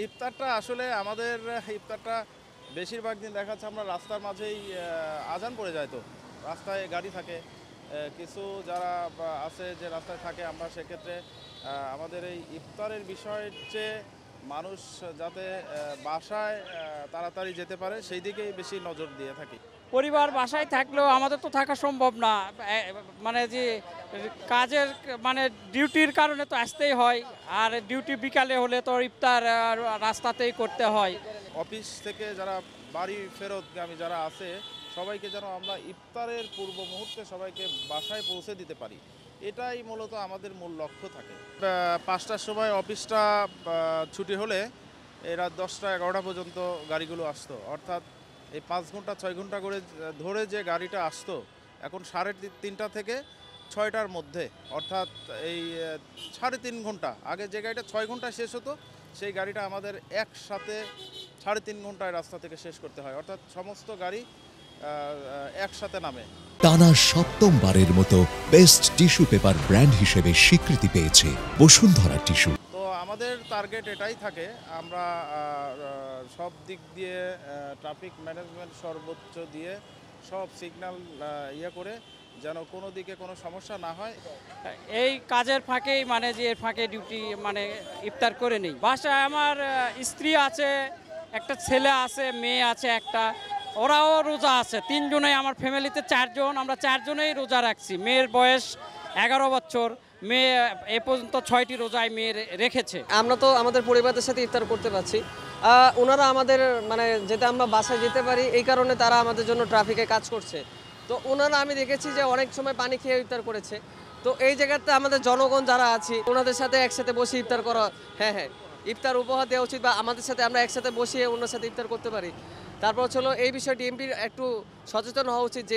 ইফতারটা আসলে আমাদের ইফতারটা বেশিরভাগ দিন দেখা যাচ্ছে আমরা রাস্তার মাঝেই আজান পড়ে যায়, তো রাস্তায় গাড়ি থাকে। কিছু যারা আছে যে রাস্তায় থাকে, আমরা সেক্ষেত্রে আমাদের এই ইফতারের বিষয়ের চেয়ে মানুষ যাতে বাসায় তাড়াতাড়ি যেতে পারে সেই দিকেই বেশি নজর দিয়ে থাকি। পরিবার বাসায় থাকলেও আমাদের তো থাকা সম্ভব না। মানে যে কাজের মানে ডিউটির কারণে তো আসতেই হয়, আর ডিউটি বিকালে হলে তো ইফতার রাস্তাতেই করতে হয়। অফিস থেকে যারা বাড়ি ফেরতগামী যারা আছে সবাইকে যেন আমরা ইফতারের পূর্ব মুহূর্তে সবাইকে বাসায় পৌঁছে দিতে পারি, এটাই মূলত আমাদের মূল লক্ষ্য থাকে। 5টার সময় অফিসটা ছুটি হলে এই রাত 10টা 11টা পর্যন্ত গাড়িগুলো আসতো, অর্থাৎ এই 5 ঘন্টা 6 ঘন্টা করে ধরে যে গাড়িটা আসতো, এখন 3:30 থেকে 6টার মধ্যে, অর্থাৎ এই 3.5 ঘন্টা আগে যে গাড়িটা 6 ঘন্টায় শেষ হতো সেই গাড়িটা আমাদের একসাথে 3.5 ঘন্টায় রাস্তা থেকে শেষ করতে হয়, অর্থাৎ সমস্ত গাড়ি একসাথে নামে। টানা সপ্তমবারের মতো বেস্ট টিস্যু পেপার ব্র্যান্ড হিসেবে স্বীকৃতি পেয়েছে বসুন্ধরা টিস্যু। তো আমাদের টার্গেট এটাই থাকে, আমরা সব দিক দিয়ে ট্রাফিক ম্যানেজমেন্ট সর্বোচ্চ দিয়ে সব সিগন্যাল করে যেন কোনো দিকে কোনো সমস্যা না হয়। এই কাজের ফাঁকেই মানে যে এর ফাঁকে ডিউটি মানে ইফতার করে নেই। বাসায় আমার স্ত্রী আছে, একটা ছেলে আছে, মেয়ে আছে একটা, ওরাও রোজা আছে। 3 জনেই আমার ফ্যামিলিতে 4 জন, আমরা 4 জনেই রোজা রাখছি। মেয়ের বয়স 11 বছর, মেয়ে এ পর্যন্ত 6টি রোজায় মেয়ে রেখেছে। আমরা তো আমাদের পরিবারদের সাথে ইফতার করতে পারছি। ওনারা আমাদের মানে যেটা আমরা বাসায় যেতে পারি এই কারণে তারা আমাদের জন্য ট্রাফিকে কাজ করছে। তো ওনারা আমি দেখেছি যে অনেক সময় পানি খেয়ে ইফতার করেছে। তো এই জায়গাতে আমাদের জনগণ যারা আছি ওনাদের সাথে একসাথে বসে ইফতার করা, হ্যাঁ, ইফতার উপহার দেওয়া উচিত, বা আমাদের সাথে আমরা একসাথে বসিয়ে ওনার সাথে ইফতার করতে পারি। তারপর হলো এই বিষয়টি এমপির একটু সচেতন হওয়া উচিত যে